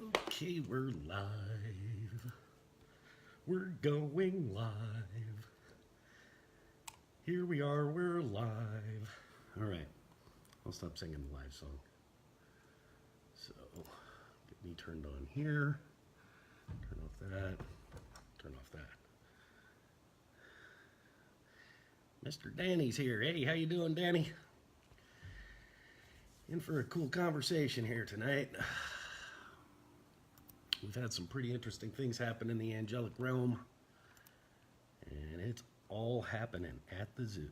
Okay, we're live. We're going live. Here we are, we're live. All right, I'll stop singing the live song. So, get me turned on here. Turn off that. Turn off that. Mr. Danny's here. Hey, how you doing, Danny? In for a cool conversation here tonight. We've had some pretty interesting things happen in the angelic realm, and it's all happening at the zoo.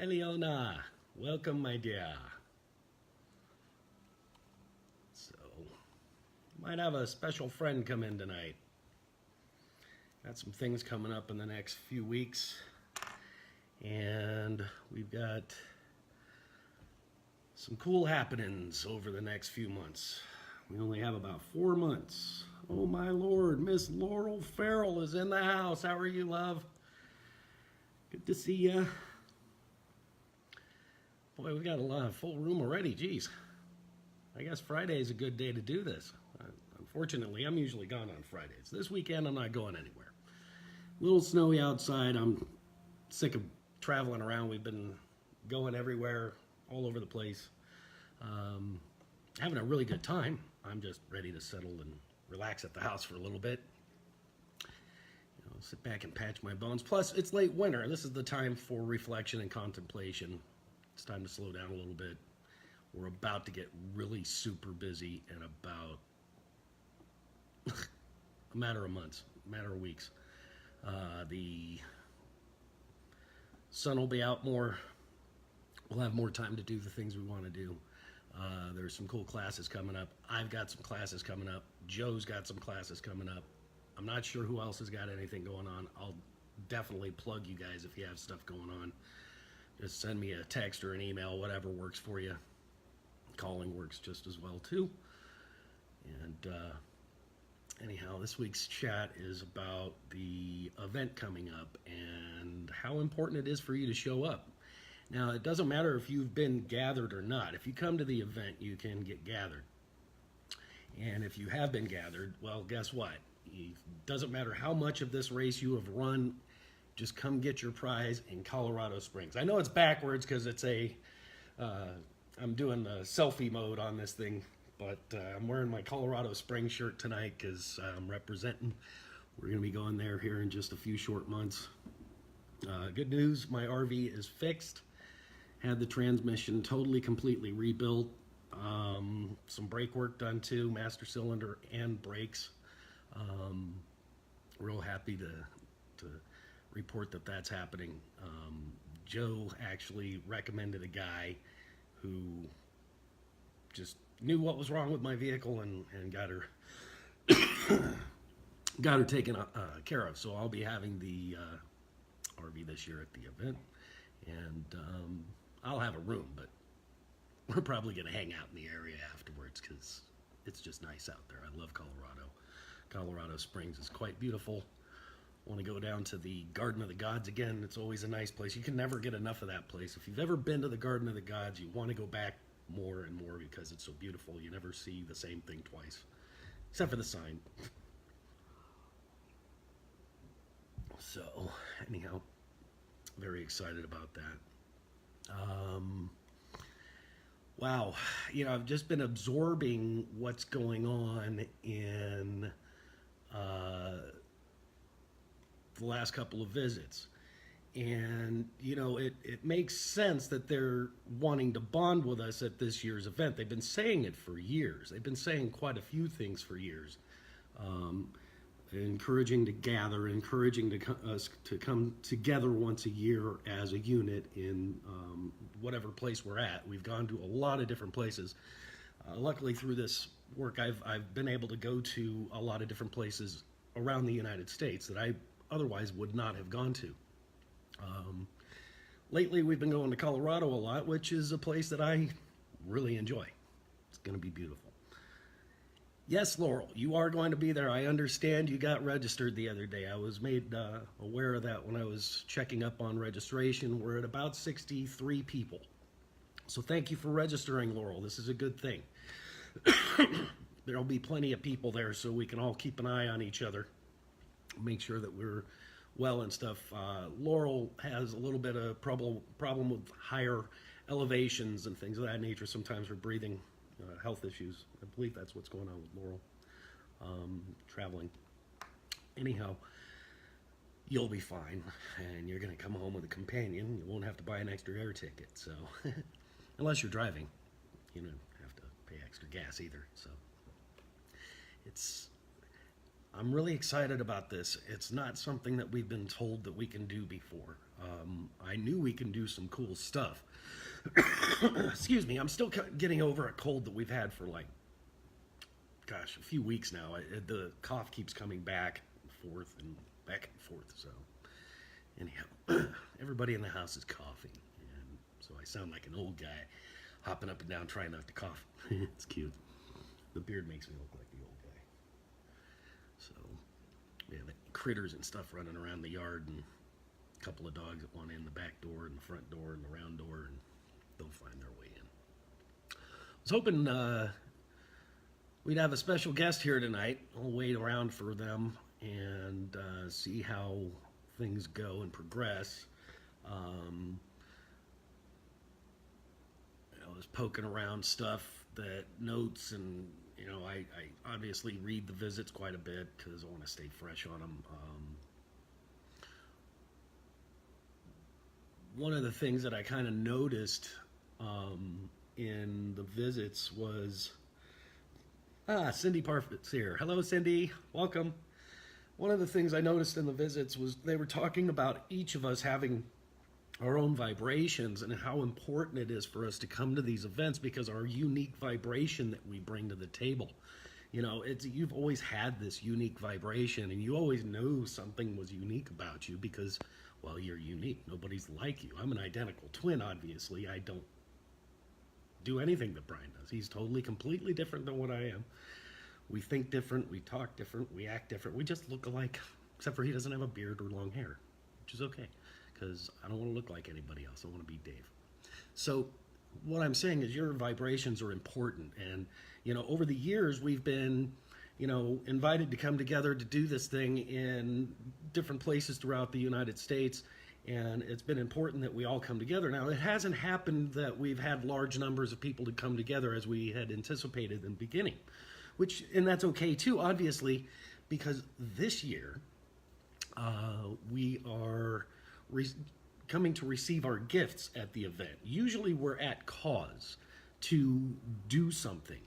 Eliona, welcome, my dear. So, might have a special friend come in tonight. Got some things coming up in the next few weeks, and we've got some cool happenings over the next few months. We only have about 4 months. Oh my Lord, Miss Laurel Farrell is in the house. How are you, love? Good to see ya. Boy, we got a lot of full room already. Geez, I guess Friday is a good day to do this. Unfortunately, I'm usually gone on Fridays. This weekend, I'm not going anywhere. A little snowy outside. I'm sick of traveling around. We've been going everywhere, all over the place. Having a really good time. I'm just ready to settle and relax at the house for a little bit. Sit back and patch my bones. Plus, it's late winter. This is the time for reflection and contemplation. It's time to slow down a little bit. We're about to get really super busy in about a matter of months, a matter of weeks. The sun will be out more. We'll have more time to do the things we want to do. There's some cool classes coming up. I've got some classes coming up. Joe's got some classes coming up. I'm not sure who else has got anything going on. I'll definitely plug you guys if you have stuff going on. Just send me a text or an email, whatever works for you. Calling works just as well too. And anyhow, this week's chat is about the event coming up and how important it is for you to show up. Now, it doesn't matter if you've been gathered or not. If you come to the event, you can get gathered. And if you have been gathered, well, guess what? It doesn't matter how much of this race you have run, just come get your prize in Colorado Springs. I know it's backwards because it's I'm doing the selfie mode on this thing, but I'm wearing my Colorado Springs shirt tonight because I'm representing. We're going to be going there here in just a few short months. Good news, my RV is fixed. Had the transmission totally, completely rebuilt. Some brake work done too, master cylinder and brakes. Real happy to report that that's happening. Joe actually recommended a guy who just knew what was wrong with my vehicle and got her taken care of. So I'll be having the RV this year at the event, and I'll have a room, but we're probably going to hang out in the area afterwards because it's just nice out there. I love Colorado. Colorado Springs is quite beautiful. Want to go down to the Garden of the Gods again. It's always a nice place. You can never get enough of that place. If you've ever been to the Garden of the Gods, you want to go back more and more because it's so beautiful. You never see the same thing twice, except for the sign. So, anyhow, very excited about that. Wow, I've just been absorbing what's going on in the last couple of visits. And, it makes sense that they're wanting to bond with us at this year's event. They've been saying it for years. They've been saying quite a few things for years. Encouraging to gather, encouraging us to come together once a year as a unit in whatever place we're at. We've gone to a lot of different places. Luckily, through this work, I've been able to go to a lot of different places around the United States that I otherwise would not have gone to. Lately, we've been going to Colorado a lot, which is a place that I really enjoy. It's going to be beautiful. Yes, Laurel, you are going to be there. I understand you got registered the other day. I was made aware of that when I was checking up on registration. We're at about 63 people. So thank you for registering, Laurel. This is a good thing. There'll be plenty of people there, so we can all keep an eye on each other, make sure that we're well and stuff. Laurel has a little bit of problem with higher elevations and things of that nature. Sometimes her breathing health issues. I believe that's what's going on with Laurel traveling. Anyhow, you'll be fine, and you're going to come home with a companion. You won't have to buy an extra air ticket. So, unless you're driving, you don't have to pay extra gas either. So, I'm really excited about this. It's not something that we've been told that we can do before. I knew we can do some cool stuff. Excuse me, I'm still getting over a cold that we've had for like, gosh, a few weeks now. The cough keeps coming back and forth and back and forth. So, anyhow, everybody in the house is coughing, and so I sound like an old guy hopping up and down trying not to cough. It's cute. The beard makes me look like the old guy. So, yeah, the critters and stuff running around the yard, and a couple of dogs that want in the back door and the front door and the round door, and they'll find their way in. I was hoping we'd have a special guest here tonight. I'll wait around for them and see how things go and progress. I was poking around stuff, that notes, and I obviously read the visits quite a bit because I want to stay fresh on them. One of the things that I kind of noticed in the visits was, Cindy Parfit's here. Hello, Cindy. Welcome. One of the things I noticed in the visits was they were talking about each of us having our own vibrations and how important it is for us to come to these events because our unique vibration that we bring to the table. You've always had this unique vibration, and you always know something was unique about you because, well, you're unique. Nobody's like you. I'm an identical twin, obviously. I don't do anything that Brian does. He's totally, completely different than what I am. We think different, we talk different, we act different. We just look alike, except for he doesn't have a beard or long hair, which is okay, because I don't want to look like anybody else. I want to be Dave. So what I'm saying is your vibrations are important. And, over the years, we've been, invited to come together to do this thing in different places throughout the United States. And it's been important that we all come together. Now, it hasn't happened that we've had large numbers of people to come together as we had anticipated in the beginning, and that's okay too, obviously, because this year we are coming to receive our gifts at the event. Usually we're at cause to do something.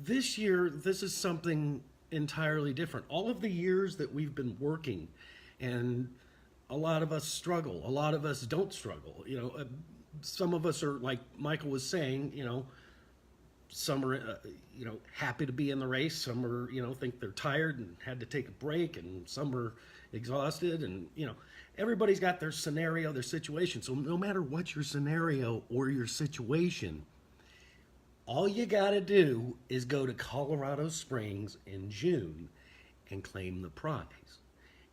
This year, this is something entirely different. All of the years that we've been working, and a lot of us struggle, a lot of us don't struggle. Some of us are, like Michael was saying, some are, happy to be in the race. Some are, think they're tired and had to take a break, and some are exhausted. And, everybody's got their scenario, their situation. So no matter what your scenario or your situation, all you got to do is go to Colorado Springs in June and claim the prize.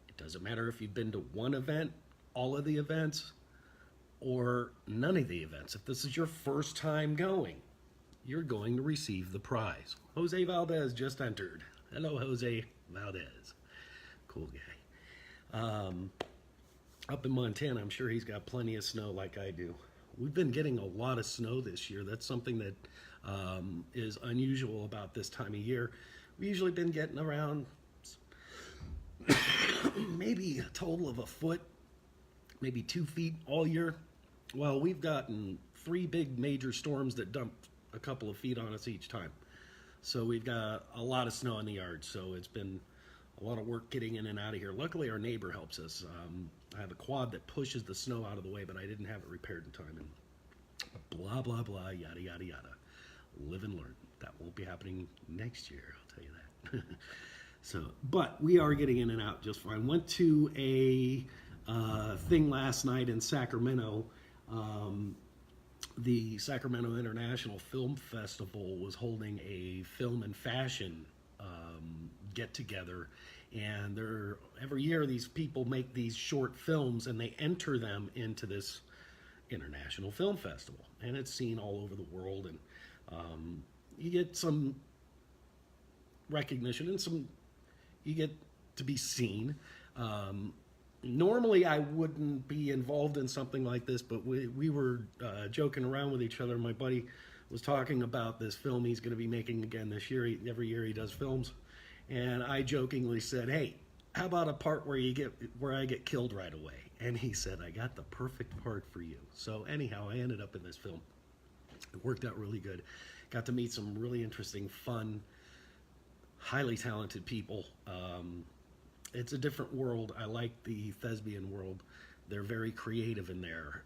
It doesn't matter if you've been to one event, all of the events, or none of the events. If this is your first time going, you're going to receive the prize. Jose Valdez just entered. Hello, Jose Valdez. Cool guy. Up in Montana, I'm sure he's got plenty of snow like I do. We've been getting a lot of snow this year. That's something that is unusual about this time of year. We've usually been getting around maybe a total of a foot, maybe 2 feet all year. Well, we've gotten 3 big major storms that dumped a couple of feet on us each time. So we've got a lot of snow in the yard. So it's been a lot of work getting in and out of here. Luckily, our neighbor helps us. I have a quad that pushes the snow out of the way, but I didn't have it repaired in time. And blah, blah, blah, yada, yada, yada. Live and learn. That won't be happening next year, I'll tell you that. So, but we are getting in and out just fine. Went to a thing last night in Sacramento. The Sacramento International Film Festival was holding a film and fashion get-together, and every year these people make these short films and they enter them into this International Film Festival, and it's seen all over the world. And you get some recognition and you get to be seen. Normally, I wouldn't be involved in something like this, but we were joking around with each other. My buddy was talking about this film he's going to be making again this year. Every year he does films, and I jokingly said, "Hey, how about a part where I get killed right away?" And he said, "I got the perfect part for you." So anyhow, I ended up in this film. It worked out really good. Got to meet some really interesting, fun, highly talented people. It's a different world. I like the thespian world. They're very creative in there.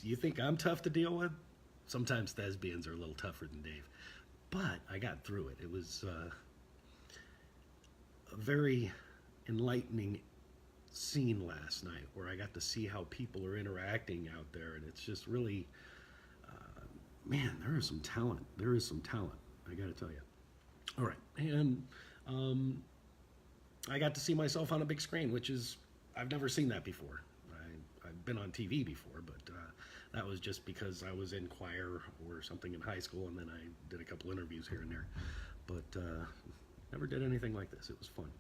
You think I'm tough to deal with? Sometimes thespians are a little tougher than Dave, but I got through it. It was a very enlightening scene last night where I got to see how people are interacting out there, and it's just really, man, there is some talent. There is some talent, I got to tell you. All right, and I got to see myself on a big screen, which is, I've never seen that before. I've been on TV before, but that was just because I was in choir or something in high school, and then I did a couple interviews here and there. But never did anything like this. It was fun.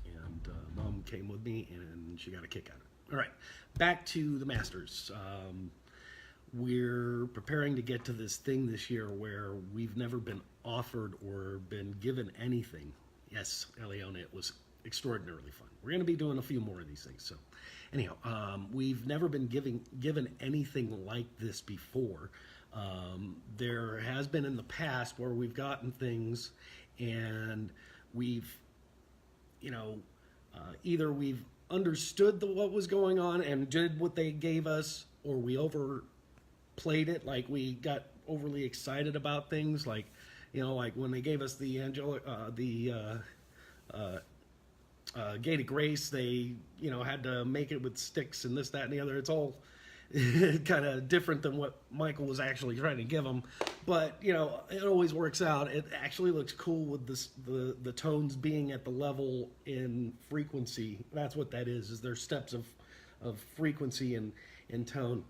And Mom came with me, and she got a kick out of it. All right, back to the Masters. We're preparing to get to this thing this year where we've never been offered or been given anything. Yes, Eliona, it was extraordinarily fun. We're going to be doing a few more of these things. So anyhow, we've never been given anything like this before. There has been in the past where we've gotten things and we've, either we've understood what was going on and did what they gave us, or we overplayed it, like we got overly excited about things, like like when they gave us the Gate of Grace, they had to make it with sticks and this, that, and the other. It's all kind of different than what Michael was actually trying to give them, but it always works out. It actually looks cool with the tones being at the level in frequency. That's what that is their steps of frequency and tone.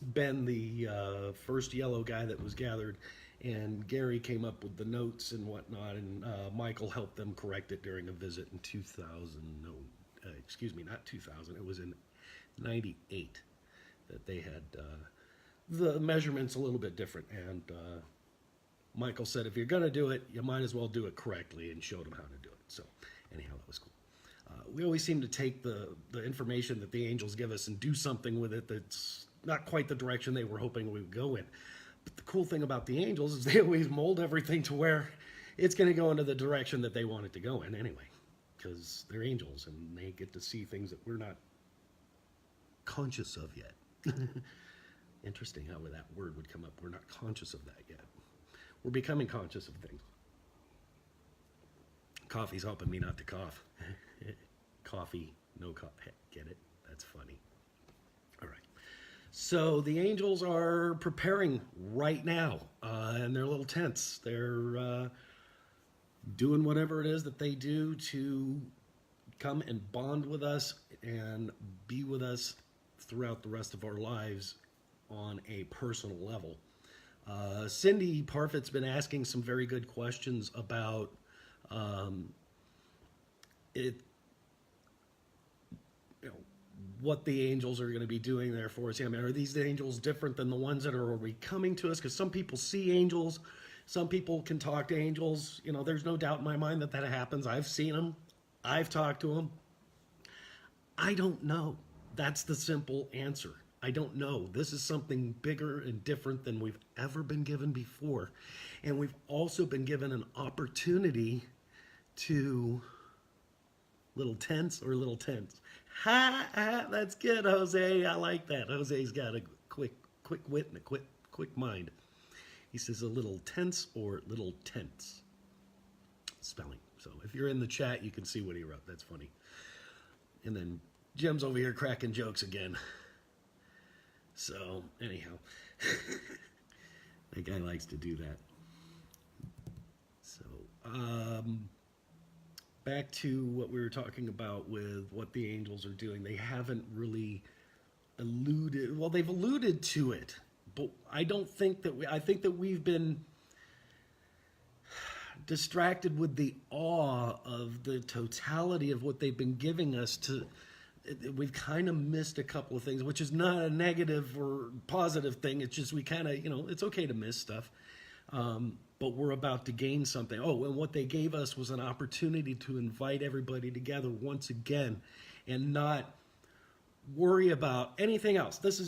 Ben, the first yellow guy that was gathered, and Gary came up with the notes and whatnot, and Michael helped them correct it during a visit in 2000. No, excuse me, not 2000. It was in 98 that they had the measurements a little bit different, and Michael said, if you're going to do it, you might as well do it correctly, and showed him how to do it. So anyhow, that was cool. We always seem to take the information that the angels give us and do something with it that's not quite the direction they were hoping we would go in. But the cool thing about the angels is they always mold everything to where it's going to go into the direction that they want it to go in anyway, because they're angels and they get to see things that we're not conscious of yet. Interesting how that word would come up. We're not conscious of that yet. We're becoming conscious of things. Coffee's helping me not to cough. Coffee, no coffee. Get it? That's funny. All right. So the angels are preparing right now in their little tents. They're doing whatever it is that they do to come and bond with us and be with us throughout the rest of our lives on a personal level. Cindy Parfit's been asking some very good questions about what the angels are going to be doing there for us. I mean, are these angels different than the ones that are already coming to us? Because some people see angels, some people can talk to angels. There's no doubt in my mind that happens. I've seen them. I've talked to them. I don't know. That's the simple answer. I don't know. This is something bigger and different than we've ever been given before. And we've also been given an opportunity to little tents. Ha, that's good, Jose. I like that. Jose's got a quick wit and a quick mind. He says a little tense or little tents. Spelling. So if you're in the chat, you can see what he wrote. That's funny. And then Jim's over here cracking jokes again. So anyhow, that guy likes to do that. So back to what we were talking about with what the angels are doing. They haven't really alluded, well, they've alluded to it, But I don't think that I think that we've been distracted with the awe of the totality of what they've been giving us to. We've kind of missed a couple of things, which is not a negative or positive thing. It's just we kind of, it's okay to miss stuff. But we're about to gain something. Oh, and what they gave us was an opportunity to invite everybody together once again and not worry about anything else. This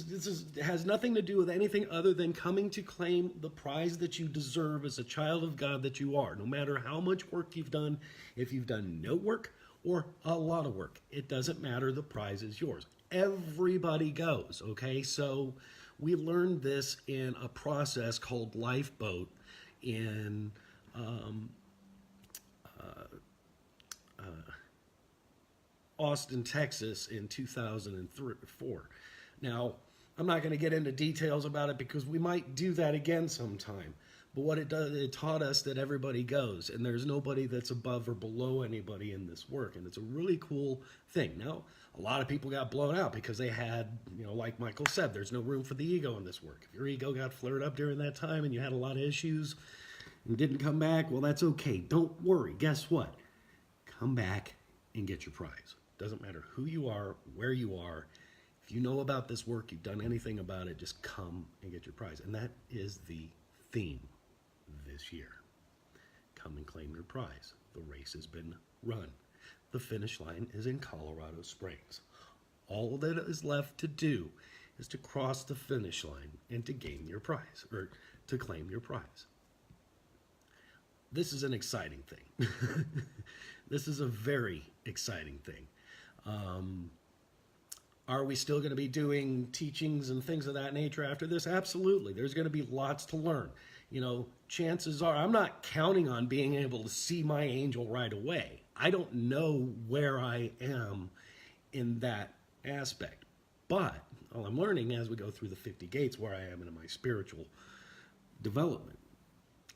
has nothing to do with anything other than coming to claim the prize that you deserve as a child of God that you are. No matter how much work you've done, if you've done no work or a lot of work, it doesn't matter. The prize is yours. Everybody goes, okay? So we learned this in a process called Lifeboat in Austin, Texas in 2004. Now, I'm not going to get into details about it because we might do that again sometime. But what it does, it taught us that everybody goes, and there's nobody that's above or below anybody in this work, and it's a really cool thing. Now, a lot of people got blown out because they had, like Michael said, there's no room for the ego in this work. If your ego got flared up during that time and you had a lot of issues and didn't come back, well, that's okay. Don't worry. Guess what? Come back and get your prize. Doesn't matter who you are, where you are. If you know about this work, you've done anything about it, just come and get your prize. And that is the theme this year. Come and claim your prize. The race has been run. The finish line is in Colorado Springs. All that is left to do is to cross the finish line and to gain your prize, or to claim your prize. This is an exciting thing. This is a very exciting thing. Are we still going to be doing teachings and things of that nature after this? Absolutely. There's going to be lots to learn. Chances are, I'm not counting on being able to see my angel right away. I don't know where I am in that aspect. But all I'm learning as we go through the 50 gates where I am in my spiritual development.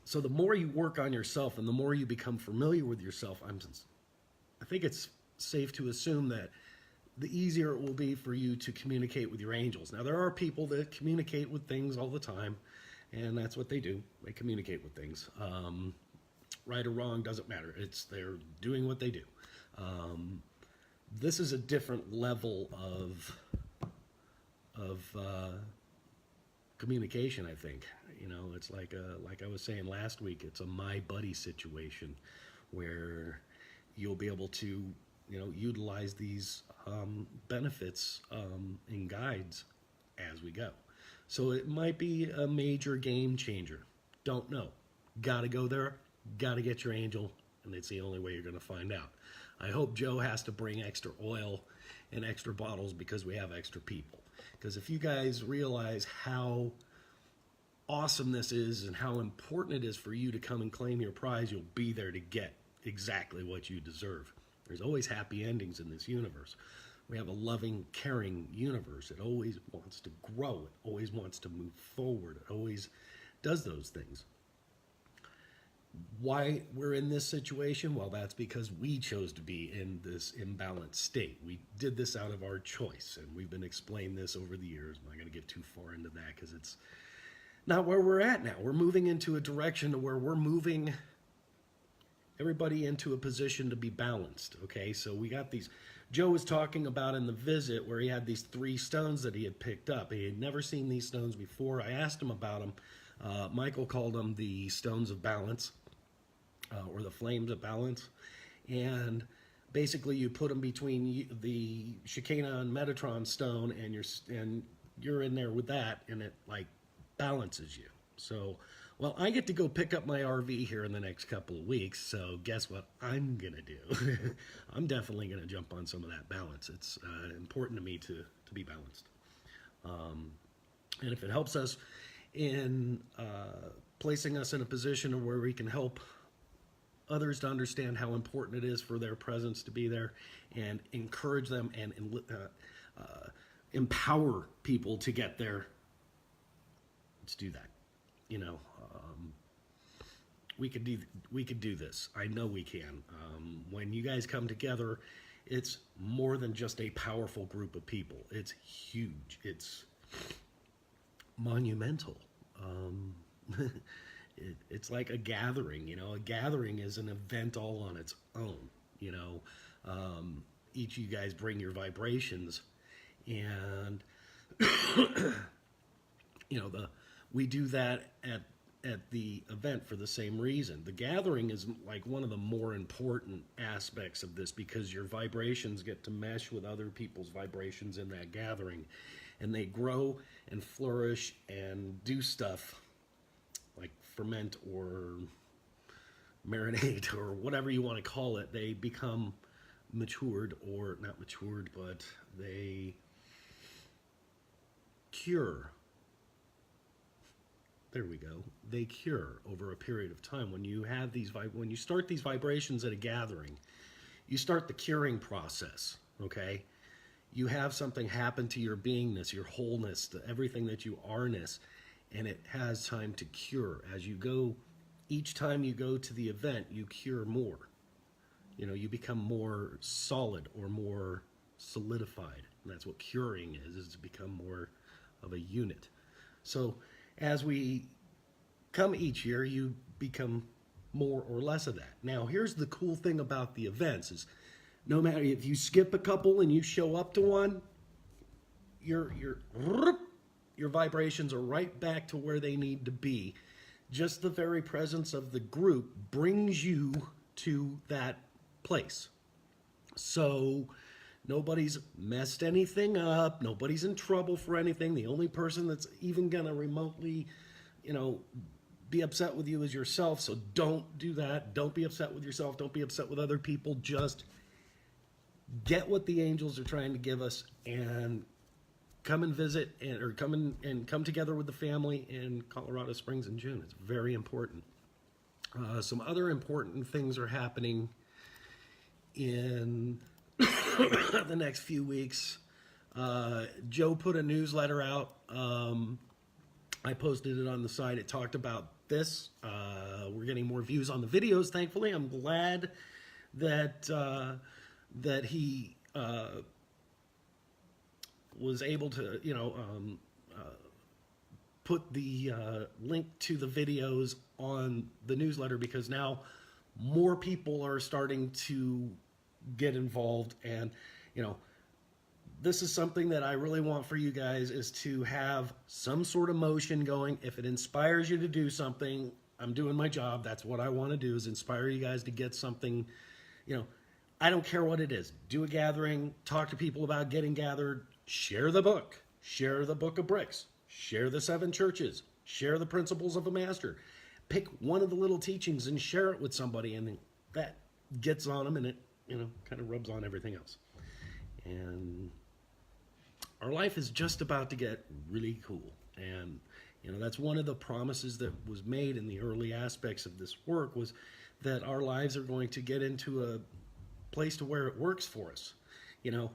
So the more you work on yourself and the more you become familiar with yourself, I think it's safe to assume that the easier it will be for you to communicate with your angels. Now, there are people that communicate with things all the time, and that's what they do. They communicate with things. Right or wrong doesn't matter. They're doing what they do. This is a different level of communication, I think. It's like I was saying last week, it's a my buddy situation where you'll be able to utilize these benefits and guides as we go. So it might be a major game changer. Don't know. Got to go there. Got to get your angel, and it's the only way you're going to find out. I hope Joe has to bring extra oil and extra bottles because we have extra people. Because if you guys realize how awesome this is and how important it is for you to come and claim your prize, you'll be there to get exactly what you deserve. There's always happy endings in this universe. We have a loving, caring universe. It always wants to grow. It always wants to move forward. It always does those things. Why we're in this situation? Well, that's because we chose to be in this imbalanced state. We did this out of our choice, and we've been explaining this over the years. I'm not going to get too far into that because it's not where we're at now. We're moving into a direction to where we're moving everybody into a position to be balanced, okay? So we got these, Joe was talking about in the visit where he had these 3 stones that he had picked up. He had never seen these stones before. I asked him about them. Michael called them the stones of balance, or the flames of balance. And basically you put them between the Shekinah and Metatron stone, and you're in there with that, and it like balances you. So, well, I get to go pick up my RV here in the next couple of weeks, so guess what I'm going to do? I'm definitely going to jump on some of that balance. It's important to me to be balanced. And if it helps us in placing us in a position where we can help others to understand how important it is for their presence to be there and encourage them and empower people to get there, let's do that. We could do this. I know we can. When you guys come together, it's more than just a powerful group of people. It's huge. It's monumental. Um, it's like a gathering, you know. A gathering is an event all on its own, you know. Each of you guys bring your vibrations, and you know, we do that at the event for the same reason. The gathering is like one of the more important aspects of this, because your vibrations get to mesh with other people's vibrations in that gathering, and they grow and flourish and do stuff like ferment or marinate or whatever you want to call it. They become matured, or not matured, but they cure. There we go. They cure over a period of time. When you have these, when you start these vibrations at a gathering, you start the curing process. Okay, you have something happen to your beingness, your wholeness, to everything that you are-ness, and it has time to cure. As you go, each time you go to the event, you cure more. You know, you become more solid or more solidified. And that's what curing is to become more of a unit. So as we come each year, you become more or less of that. Now, here's the cool thing about the events is, no matter if you skip a couple and you show up to one, your vibrations are right back to where they need to be. Just the very presence of the group brings you to that place. So nobody's messed anything up. Nobody's in trouble for anything. The only person that's even going to remotely, you know, be upset with you is yourself. So don't do that. Don't be upset with yourself. Don't be upset with other people. Just get what the angels are trying to give us and come and visit, or come together with the family in Colorado Springs in June. It's very important. Some other important things are happening in the next few weeks. Joe put a newsletter out. I posted it on the site. It talked about this. We're getting more views on the videos, thankfully. I'm glad that that he was able to, you know, put the link to the videos on the newsletter, because now more people are starting to get involved. And, you know, this is something that I really want for you guys, is to have some sort of motion going. If it inspires you to do something, I'm doing my job. That's what I want to do, is inspire you guys to get something. You know, I don't care what it is. Do a gathering, talk to people about getting gathered, share the book of bricks, share the 7 churches, share the principles of a master. Pick one of the little teachings and share it with somebody, and that gets on them, and it, you know, kind of rubs on everything else. And our life is just about to get really cool. And, you know, that's one of the promises that was made in the early aspects of this work, was that our lives are going to get into a place to where it works for us. You know,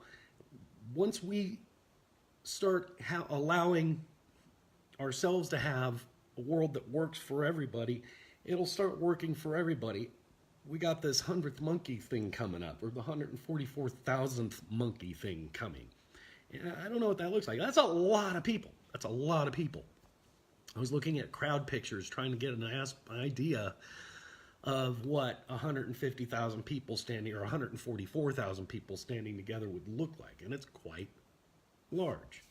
once we start allowing ourselves to have a world that works for everybody, it'll start working for everybody. We got this 100th monkey thing coming up, or the 144,000th monkey thing coming. And I don't know what that looks like. That's a lot of people. That's a lot of people. I was looking at crowd pictures, trying to get an idea of what 150,000 people standing, or 144,000 people standing together would look like. And it's quite large.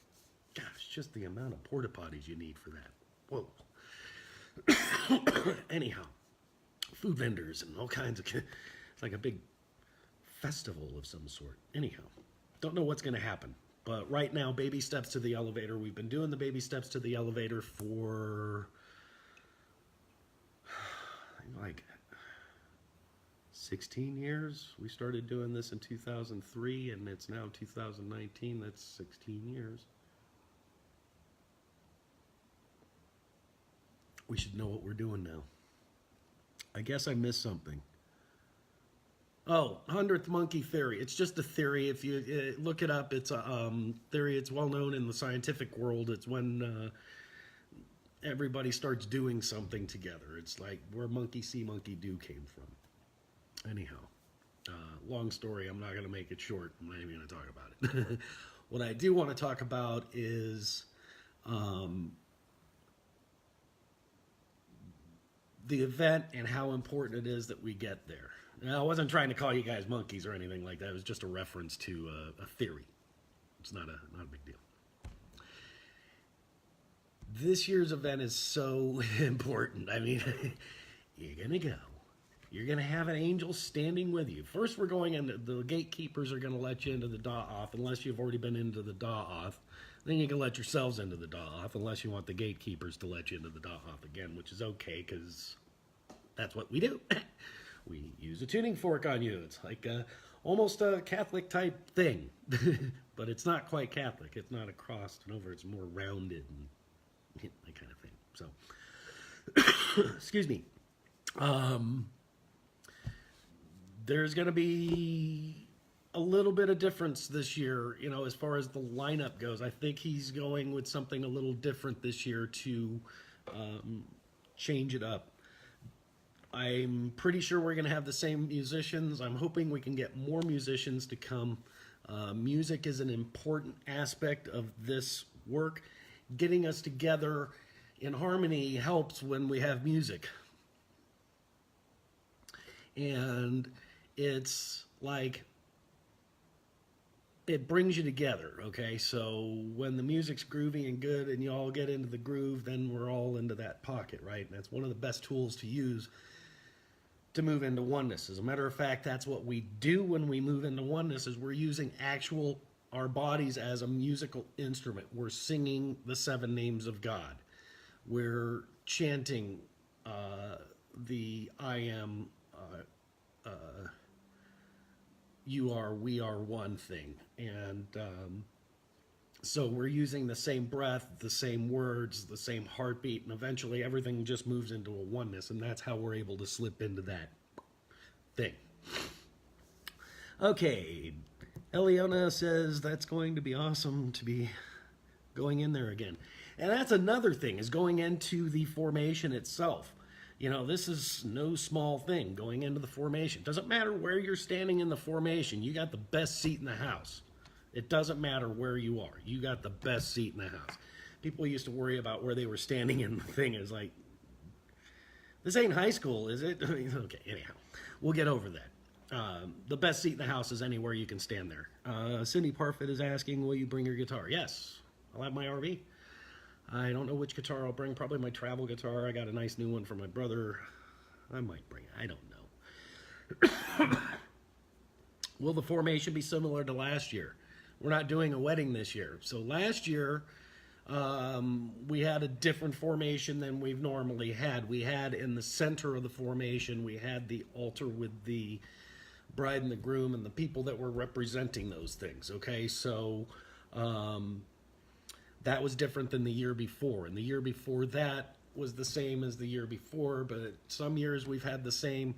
Gosh, just the amount of porta potties you need for that. Whoa. Anyhow, food vendors and all kinds of, it's like a big festival of some sort. Anyhow, don't know what's going to happen. But right now, baby steps to the elevator. We've been doing the baby steps to the elevator for like 16 years. We started doing this in 2003, and it's now 2019. That's 16 years. We should know what we're doing now. I guess I missed something. Oh, 100th monkey theory. It's just a theory. If you look it up, it's a theory. It's well known in the scientific world. It's when everybody starts doing something together. It's like where monkey see, monkey do came from. Anyhow, long story. I'm not going to make it short. I'm not even going to talk about it. What I do want to talk about is the event and how important it is that we get there. Now, I wasn't trying to call you guys monkeys or anything like that. It was just a reference to a theory. It's not a big deal. This year's event is so important. I mean, you're going to go. You're going to have an angel standing with you. First, we're going in, the gatekeepers are going to let you into the Da'ath, unless you've already been into the Da'ath. Then you can let yourselves into the Da'ath, unless you want the gatekeepers to let you into the Da'ath again, which is okay, because that's what we do. We use a tuning fork on you. It's like almost a Catholic type thing, but it's not quite Catholic. It's not a cross and over. It's more rounded and that kind of thing. So, excuse me. There's going to be a little bit of difference this year, you know, as far as the lineup goes. I think he's going with something a little different this year to change it up. I'm pretty sure we're going to have the same musicians. I'm hoping we can get more musicians to come. Music is an important aspect of this work. Getting us together in harmony helps when we have music. And it's like, it brings you together, okay? So when the music's groovy and good and you all get into the groove, then we're all into that pocket, right? And that's one of the best tools to use to move into oneness. As a matter of fact, that's what we do when we move into oneness, is we're using our bodies as a musical instrument. We're singing the 7 names of God. We're chanting the I am, you are, we are one thing. And so we're using the same breath, the same words, the same heartbeat, and eventually everything just moves into a oneness, and that's how we're able to slip into that thing. Okay, Eliona says that's going to be awesome to be going in there again. And that's another thing, is going into the formation itself. You know, this is no small thing, going into the formation. Doesn't matter where you're standing in the formation, you got the best seat in the house. It doesn't matter where you are. You got the best seat in the house. People used to worry about where they were standing in the thing. It's like, this ain't high school, is it? Okay, anyhow, we'll get over that. The best seat in the house is anywhere you can stand there. Cindy Parfit is asking, will you bring your guitar? Yes, I'll have my RV. I don't know which guitar I'll bring. Probably my travel guitar. I got a nice new one from my brother. I might bring it. I don't know. Will the formation be similar to last year? We're not doing a wedding this year. So last year, we had a different formation than we've normally had. We had in the center of the formation, we had the altar with the bride and the groom and the people that were representing those things. Okay, so that was different than the year before. And the year before that was the same as the year before, but some years we've had the same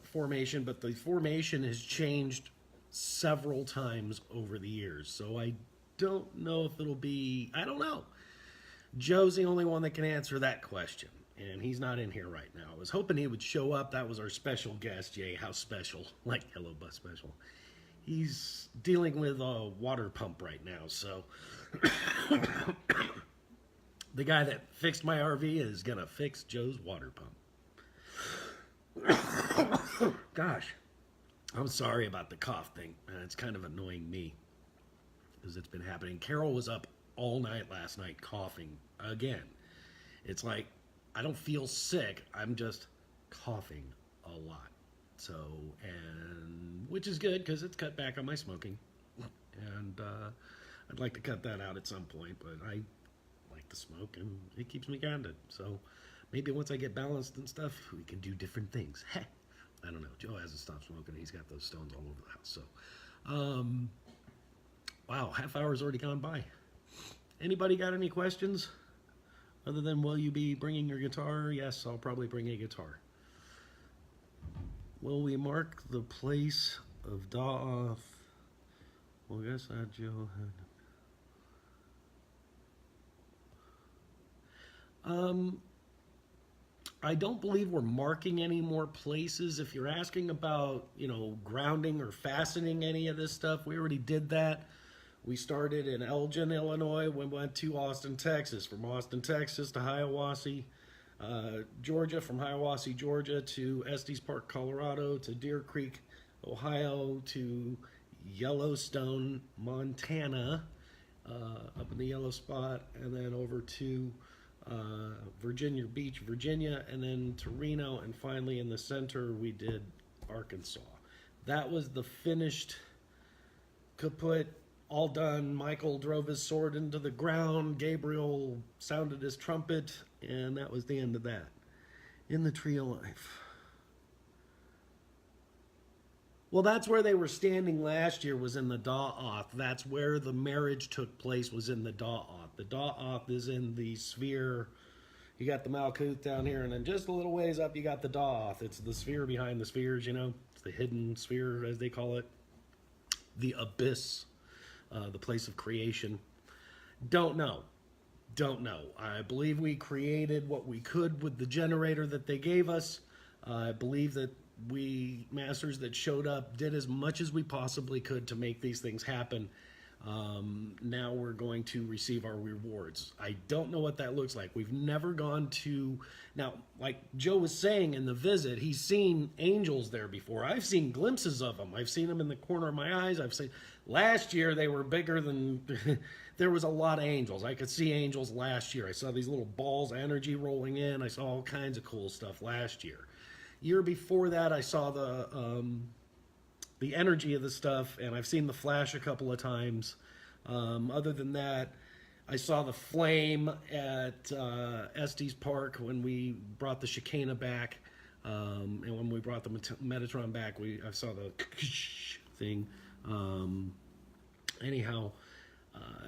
formation, but the formation has changed several times over the years. So I don't know if it'll be, I don't know. Joe's the only one that can answer that question, and he's not in here right now. I was hoping he would show up. That was our special guest, Jay. How special? Like Hello Bus Special. He's dealing with a water pump right now, so the guy that fixed my RV is gonna fix Joe's water pump. Gosh, I'm sorry about the cough thing. It's kind of annoying me because it's been happening. Carol was up all night last night coughing again. It's like, I don't feel sick, I'm just coughing a lot. So, and which is good because it's cut back on my smoking, and I'd like to cut that out at some point, but I like to smoke and it keeps me grounded. So maybe once I get balanced and stuff, we can do different things. I don't know. Joe hasn't stopped smoking. He's got those stones all over the house. So, wow, half hour's already gone by. Anybody got any questions other than, will you be bringing your guitar? Yes, I'll probably bring a guitar. Will we mark the place of Da'ath? Well, I guess that Joe had. I don't believe we're marking any more places. If you're asking about, you know, grounding or fastening any of this stuff, we already did that. We started in Elgin, Illinois. We went to Austin, Texas. From Austin, Texas to Hiawassee. Georgia, from Hiawassee, Georgia, to Estes Park, Colorado, to Deer Creek, Ohio, to Yellowstone, Montana, up in the yellow spot, and then over to Virginia Beach, Virginia, and then to Reno, and finally in the center we did Arkansas. That was the finished, kaput, all done. Michael drove his sword into the ground, Gabriel sounded his trumpet, and that was the end of that. In the Tree of Life. Well, that's where they were standing last year, was in the Da'oth. That's where the marriage took place, was in the Da'oth. The Da'oth is in the sphere. You got the Malkuth down here, and then just a little ways up, you got the Da'oth. It's the sphere behind the spheres, you know. It's the hidden sphere, as they call it. The abyss, the place of creation. Don't know. I believe we created what we could with the generator that they gave us. I believe that we masters that showed up did as much as we possibly could to make these things happen. Now we're going to receive our rewards. I don't know what that looks like. We've never gone to, now, like Joe was saying in the visit, he's seen angels there before. I've seen glimpses of them. I've seen them in the corner of my eyes. Last year they were bigger than, there was a lot of angels. I could see angels last year. I saw these little balls of energy rolling in. I saw all kinds of cool stuff last year. Year before that, I saw the energy of the stuff, and I've seen the flash a couple of times. Other than that, I saw the flame at Estes Park when we brought the Shekinah back, and when we brought the Metatron back, I saw the thing. Anyhow,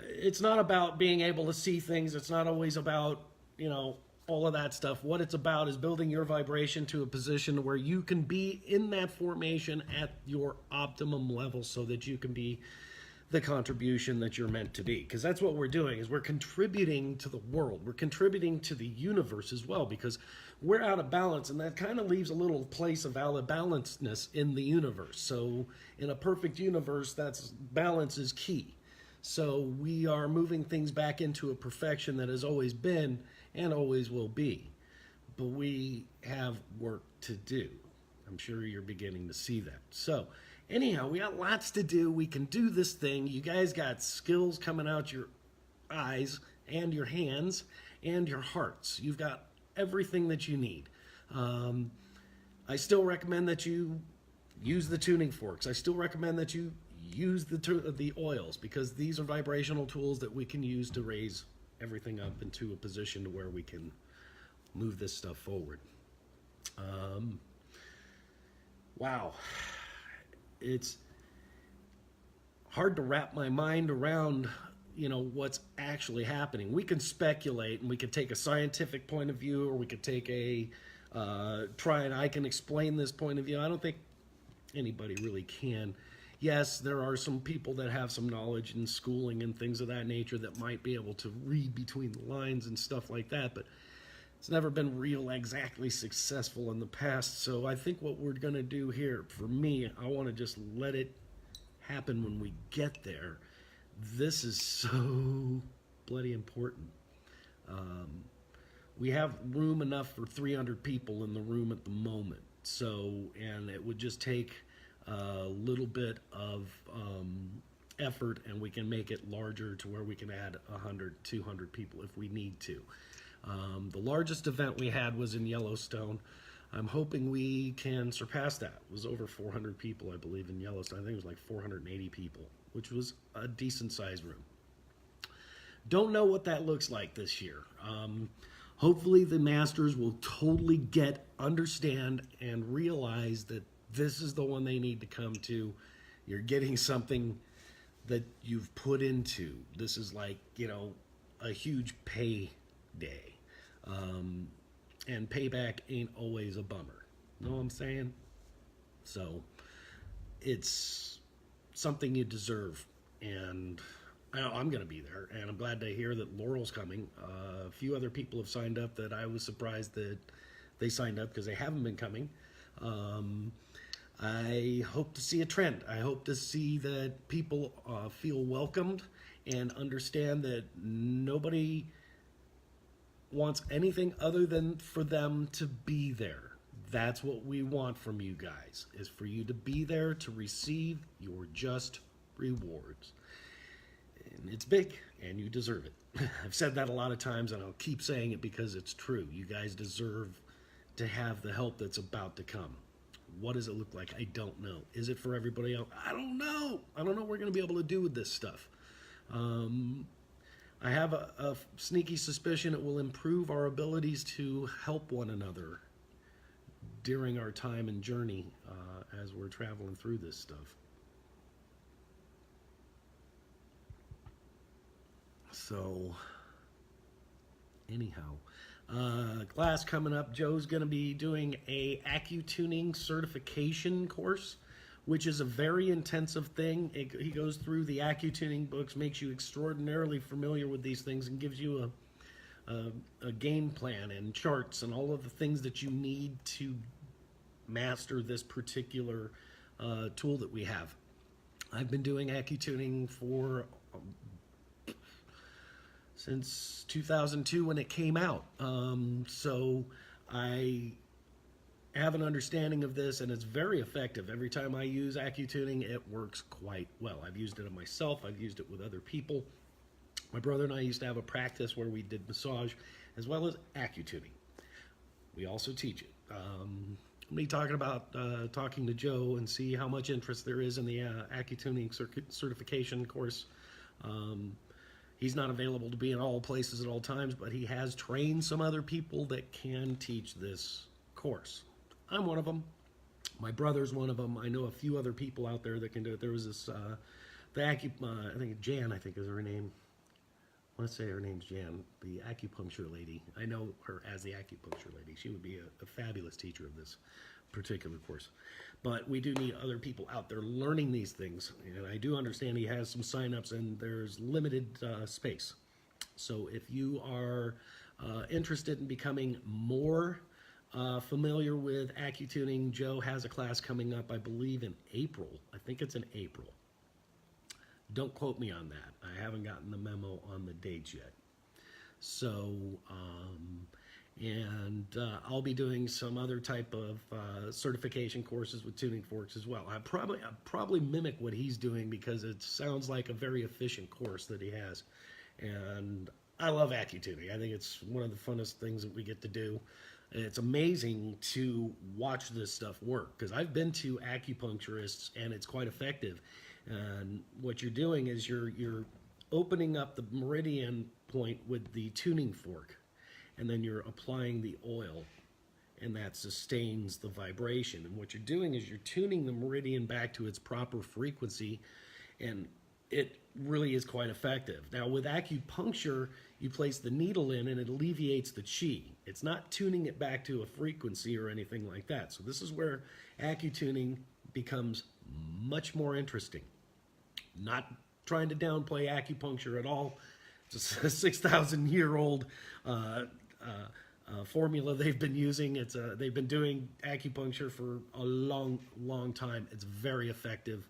it's not about being able to see things. It's not always about, you know, all of that stuff. What it's about is building your vibration to a position where you can be in that formation at your optimum level so that you can be the contribution that you're meant to be. Because that's what we're doing, is we're contributing to the world. We're contributing to the universe as well, because we're out of balance, and that kind of leaves a little place of out of balancedness in the universe. So in a perfect universe, balance is key. So we are moving things back into a perfection that has always been and always will be. But we have work to do. I'm sure you're beginning to see that. So anyhow, we got lots to do. We can do this thing. You guys got skills coming out your eyes and your hands and your hearts. You've got everything that you need. I still recommend that you use the tuning forks. I still recommend that you use the oils, because these are vibrational tools that we can use to raise everything up into a position to where we can move this stuff forward. Wow. It's hard to wrap my mind around, you know, what's actually happening. We can speculate, and we can take a scientific point of view, or we could take a try and I can explain this point of view. I don't think anybody really can. Yes, there are some people that have some knowledge and schooling and things of that nature that might be able to read between the lines and stuff like that, but it's never been real exactly successful in the past. So I think what we're going to do here, for me, I want to just let it happen when we get there. This is so bloody important. We have room enough for 300 people in the room at the moment. So, and it would just take a little bit of effort, and we can make it larger to where we can add 100, 200 people if we need to. The largest event we had was in Yellowstone. I'm hoping we can surpass that. It was over 400 people, I believe, in Yellowstone. I think it was like 480 people, which was a decent sized room. Don't know what that looks like this year. Hopefully the masters will totally understand, and realize that this is the one they need to come to. You're getting something that you've put into. This is like, you know, a huge payday. And payback ain't always a bummer. Know what I'm saying? So it's something you deserve. And I'm going to be there. And I'm glad to hear that Laurel's coming. A few other people have signed up that I was surprised that they signed up, because they haven't been coming. I hope to see a trend. I hope to see that people feel welcomed and understand that nobody wants anything other than for them to be there. That's what we want from you guys, is for you to be there to receive your just rewards. And it's big, and you deserve it. I've said that a lot of times, and I'll keep saying it because it's true. You guys deserve to have the help that's about to come. What does it look like? I don't know. Is it for everybody else? I don't know. I don't know what we're going to be able to do with this stuff. I have a sneaky suspicion it will improve our abilities to help one another during our time and journey as we're traveling through this stuff. So, anyhow, class coming up. Joe's going to be doing a AccuTuning certification course, which is a very intensive thing. He goes through the AccuTuning books, makes you extraordinarily familiar with these things, and gives you a game plan and charts and all of the things that you need to master this particular tool that we have. I've been doing AccuTuning for since 2002 when it came out. So I have an understanding of this, and it's very effective. Every time I use AccuTuning, it works quite well. I've used it on myself. I've used it with other people. My brother and I used to have a practice where we did massage as well as AccuTuning. We also teach it. I'm going to be talking about talking to Joe and see how much interest there is in the AccuTuning certification course. He's not available to be in all places at all times, but he has trained some other people that can teach this course. I'm one of them. My brother's one of them. I know a few other people out there that can do it. There was this, I think Jan, I think is her name. I want to say her name's Jan, the acupuncture lady. I know her as the acupuncture lady. She would be a fabulous teacher of this particular course. But we do need other people out there learning these things. And I do understand he has some signups and there's limited space. So if you are interested in becoming more familiar with AccuTuning, Joe has a class coming up, I believe in April. I think it's in April. Don't quote me on that. I haven't gotten the memo on the dates yet. So, I'll be doing some other type of certification courses with tuning forks as well. I'll probably mimic what he's doing because it sounds like a very efficient course that he has. And I love AccuTuning. I think it's one of the funnest things that we get to do. And it's amazing to watch this stuff work because I've been to acupuncturists and it's quite effective. And what you're doing is you're opening up the meridian point with the tuning fork, and then you're applying the oil, and that sustains the vibration. And what you're doing is you're tuning the meridian back to its proper frequency, and it really is quite effective. Now with acupuncture, you place the needle in and it alleviates the chi. It's not tuning it back to a frequency or anything like that. So this is where AccuTuning becomes much more interesting. Not trying to downplay acupuncture at all. It's a 6,000-year-old formula they've been using. They've been doing acupuncture for a long, long time. It's very effective.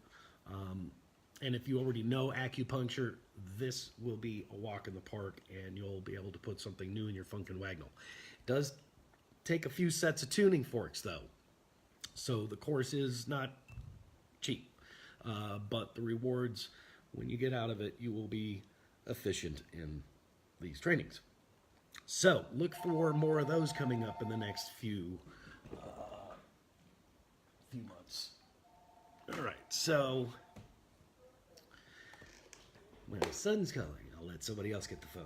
And if you already know acupuncture, this will be a walk in the park, and you'll be able to put something new in your Funkin' Wagnall. It does take a few sets of tuning forks, though. So the course is not cheap. But the rewards, when you get out of it, you will be efficient in these trainings. So look for more of those coming up in the next few months. All right, so my son's calling. I'll let somebody else get the phone.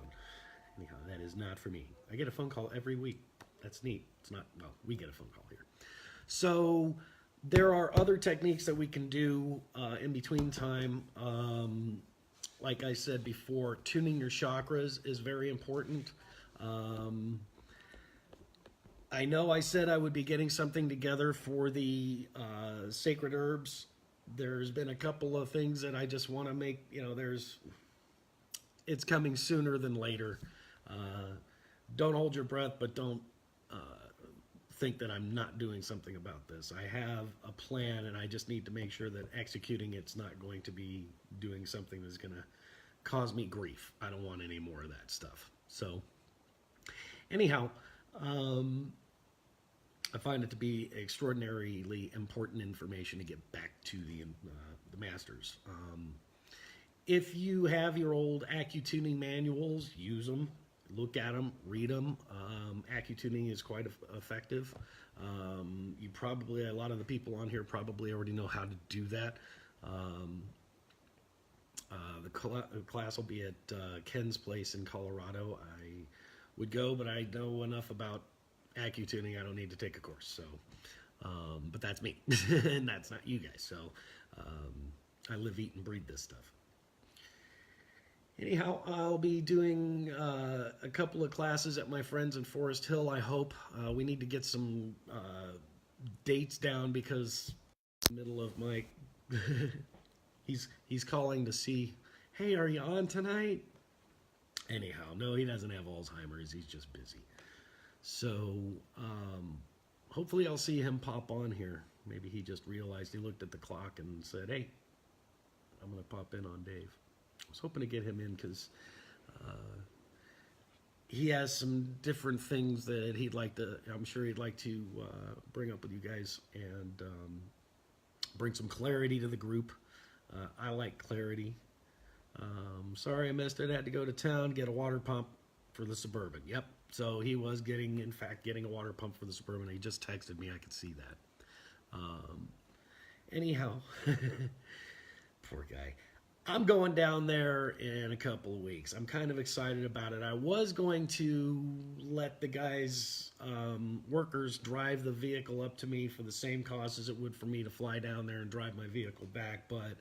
Anyhow, that is not for me. I get a phone call every week. That's neat. It's not, well, we get a phone call here. So there are other techniques that we can do in between time. Like I said before, tuning your chakras is very important. I know I said I would be getting something together for the sacred herbs. There's been a couple of things that I just want to make, it's coming sooner than later. Don't hold your breath, but don't think that I'm not doing something about this. I have a plan, and I just need to make sure that executing it's not going to be doing something that's going to cause me grief. I don't want any more of that stuff. So Anyhow, um, I find it to be extraordinarily important information to get back to the masters. If you have your old AccuTuning manuals, use them, look at them, read them. AccuTuning is quite effective. You probably, a lot of the people on here probably already know how to do that. The class will be at Ken's place in Colorado. I would go, but I know enough about AccuTuning. I don't need to take a course. So, but that's me, and that's not you guys. So, I live, eat, and breathe this stuff. Anyhow, I'll be doing a couple of classes at my friends in Forest Hill, I hope. We need to get some dates down because in the middle of my... he's calling to see, hey, are you on tonight? Anyhow, no, he doesn't have Alzheimer's. He's just busy. So hopefully I'll see him pop on here. Maybe he just realized, he looked at the clock and said, hey, I'm going to pop in on Dave. I was hoping to get him in because he has some different things that I'm sure he'd like to bring up with you guys and bring some clarity to the group. I like clarity. Sorry I missed it. I had to go to town, get a water pump for the Suburban. Yep. So he was in fact, getting a water pump for the Suburban. He just texted me. I could see that. Anyhow, poor guy. I'm going down there in a couple of weeks. I'm kind of excited about it. I was going to let the guys, workers, drive the vehicle up to me for the same cost as it would for me to fly down there and drive my vehicle back. But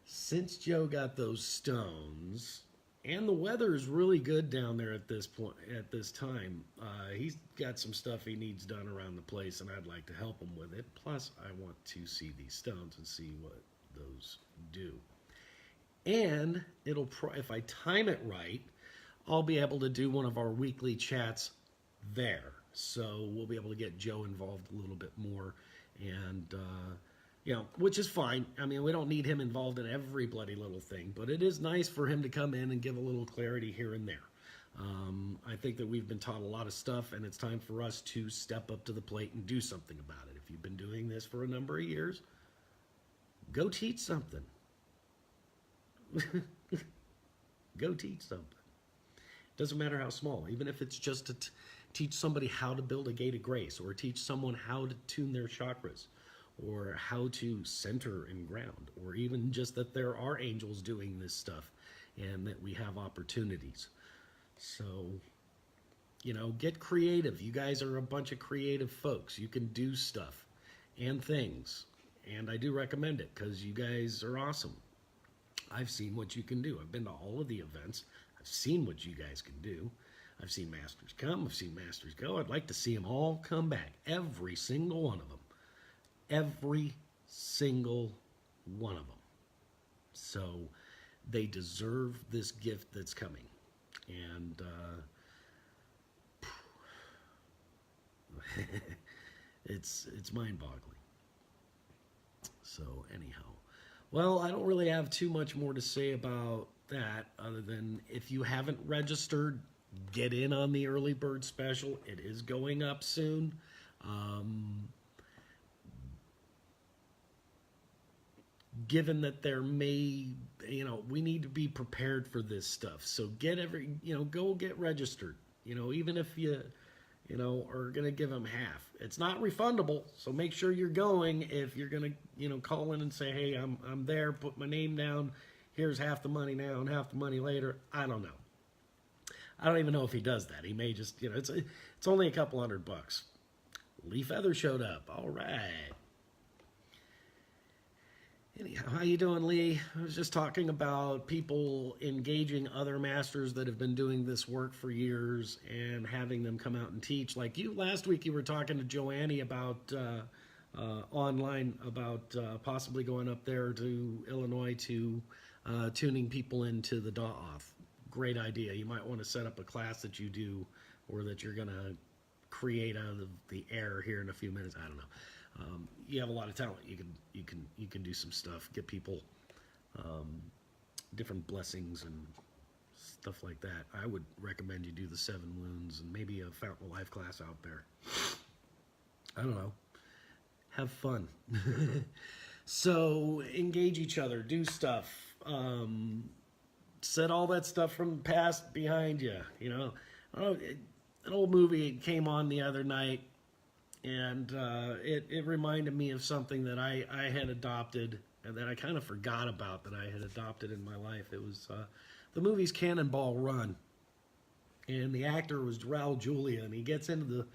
since Joe got those stones, and the weather is really good down there at this point, at this time, he's got some stuff he needs done around the place, and I'd like to help him with it. Plus, I want to see these stones and see what those do. And if I time it right, I'll be able to do one of our weekly chats there. So we'll be able to get Joe involved a little bit more, and which is fine. I mean, we don't need him involved in every bloody little thing, but it is nice for him to come in and give a little clarity here and there. I think that we've been taught a lot of stuff, and it's time for us to step up to the plate and do something about it. If you've been doing this for a number of years, go teach something. Go teach something. Doesn't matter how small, even if it's just to teach somebody how to build a gate of grace, or teach someone how to tune their chakras, or how to center and ground, or even just that there are angels doing this stuff and that we have opportunities. So, get creative. You guys are a bunch of creative folks. You can do stuff and things, and I do recommend it because you guys are awesome. I've seen what you can do. I've been to all of the events. I've seen what you guys can do. I've seen masters come. I've seen masters go. I'd like to see them all come back. Every single one of them. Every single one of them. So they deserve this gift that's coming. And it's mind-boggling. So anyhow. Well, I don't really have too much more to say about that other than if you haven't registered, get in on the early bird special. It is going up soon. Given that there may, we need to be prepared for this stuff. So go get registered. Even if you are going to give them half. It's not refundable, so make sure you're going. If you're going to, call in and say, hey, I'm there, put my name down, here's half the money now and half the money later, I don't know. I don't even know if he does that. He may just, it's only a couple $100. Lee Feather showed up. All right. Anyhow, how you doing, Lee? I was just talking about people engaging other masters that have been doing this work for years and having them come out and teach. Like last week you were talking to Joannie about online about possibly going up there to Illinois to tuning people into the Da'oth. Great idea. You might want to set up a class that you do or that you're going to create out of the air here in a few minutes. I don't know. You have a lot of talent. You can do some stuff. Get people different blessings and stuff like that. I would recommend you do the 7 Wounds and maybe a Fountain of Life class out there. I don't know. Have fun. So engage each other, do stuff. Set all that stuff from the past behind you. You know, an old movie came on the other night, and it reminded me of something that I had adopted and that I kind of forgot about that I had adopted in my life. It was the movie's Cannonball Run, and the actor was Raul Julia, and he gets into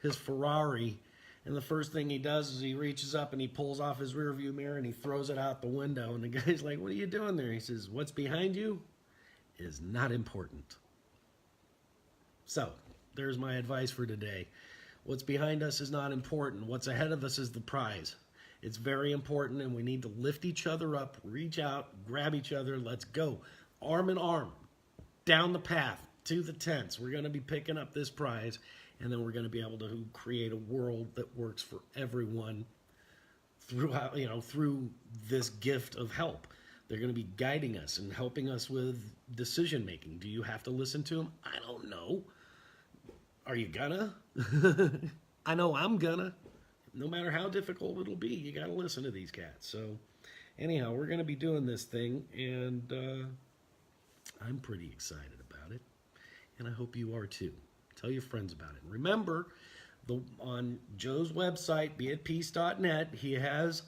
his Ferrari. And the first thing he does is he reaches up and he pulls off his rearview mirror and he throws it out the window. And the guy's like, "What are you doing there?" He says, "What's behind you is not important." So, there's my advice for today. What's behind us is not important. What's ahead of us is the prize. It's very important, and we need to lift each other up, reach out, grab each other. Let's go. Arm in arm, down the path to the tents. We're going to be picking up this prize. And then we're going to be able to create a world that works for everyone through this gift of help. They're going to be guiding us and helping us with decision making. Do you have to listen to them? I don't know. Are you gonna? I know I'm gonna. No matter how difficult it'll be, you got to listen to these cats. So anyhow, we're going to be doing this thing, and I'm pretty excited about it. And I hope you are too. Tell your friends about it. Remember, on Joe's website, beatpeace.net, he has,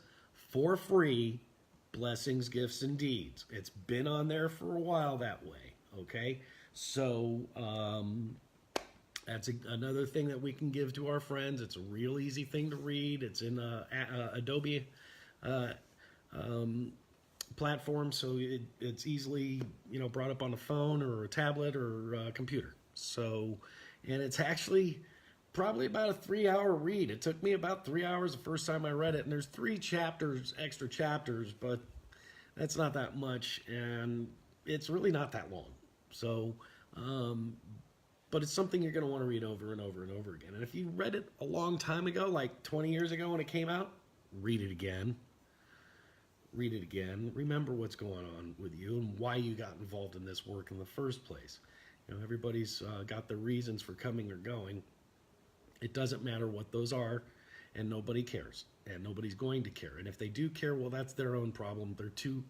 for free, Blessings, Gifts, and Deeds. It's been on there for a while that way, okay? So, that's another thing that we can give to our friends. It's a real easy thing to read. It's in Adobe platform, so it's easily, brought up on a phone or a tablet or a computer. So... And it's actually probably about a 3-hour read. It took me about 3 hours the first time I read it. And there's 3 extra chapters, but that's not that much. And it's really not that long. So, but it's something you're going to want to read over and over and over again. And if you read it a long time ago, like 20 years ago when it came out, read it again. Read it again. Remember what's going on with you and why you got involved in this work in the first place. Everybody's got their reasons for coming or going. It doesn't matter what those are, and nobody cares, and nobody's going to care. And if they do care, well, that's their own problem.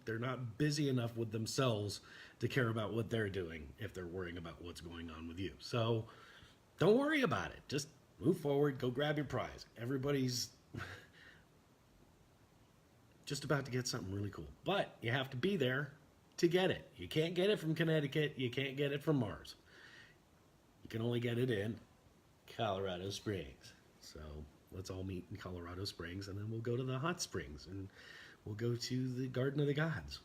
They're not busy enough with themselves to care about what they're doing if they're worrying about what's going on with you. So don't worry about it. Just move forward. Go grab your prize. Everybody's just about to get something really cool, but you have to be there to get it. You can't get it from Connecticut. You can't get it from Mars. You can only get it in Colorado Springs. So let's all meet in Colorado Springs, and then we'll go to the hot springs, and we'll go to the Garden of the Gods.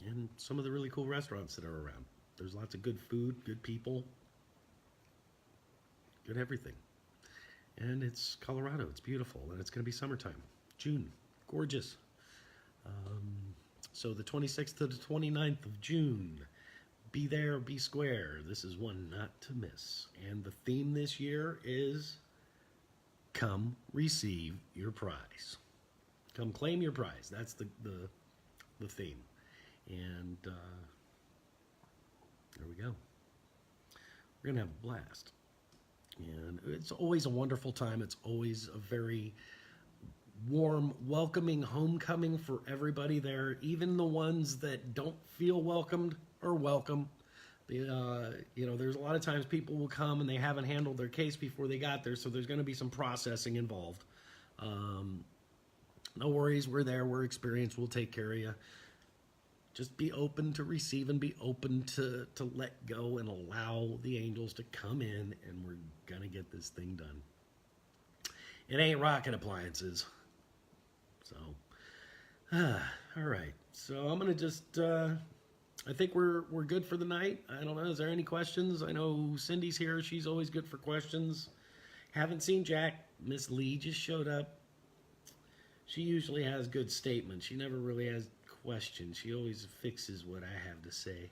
And some of the really cool restaurants that are around. There's lots of good food, good people, good everything. And it's Colorado. It's beautiful, and it's going to be summertime. June. Gorgeous. So the 26th to the 29th of June, be there, be square. This is one not to miss. And the theme this year is come receive your prize. Come claim your prize. That's the theme. And there we go. We're going to have a blast. And it's always a wonderful time. It's always a very warm, welcoming homecoming for everybody there. Even the ones that don't feel welcomed are welcome. There's a lot of times people will come and they haven't handled their case before they got there, so there's going to be some processing involved. No worries, we're there, we're experienced, we'll take care of you. Just be open to receive and be open to let go and allow the angels to come in, and we're going to get this thing done. It ain't rocket appliances. So, all right. So I'm going to just, I think we're good for the night. I don't know. Is there any questions? I know Cindy's here. She's always good for questions. Haven't seen Jack. Miss Lee just showed up. She usually has good statements. She never really has questions. She always fixes what I have to say.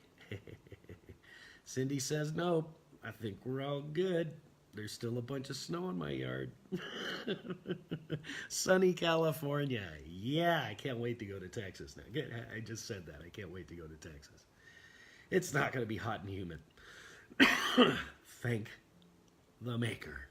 Cindy says, nope. I think we're all good. There's still a bunch of snow in my yard. Sunny California. Yeah, I can't wait to go to Texas now. I just said that. I can't wait to go to Texas. It's not going to be hot and humid. Thank the maker.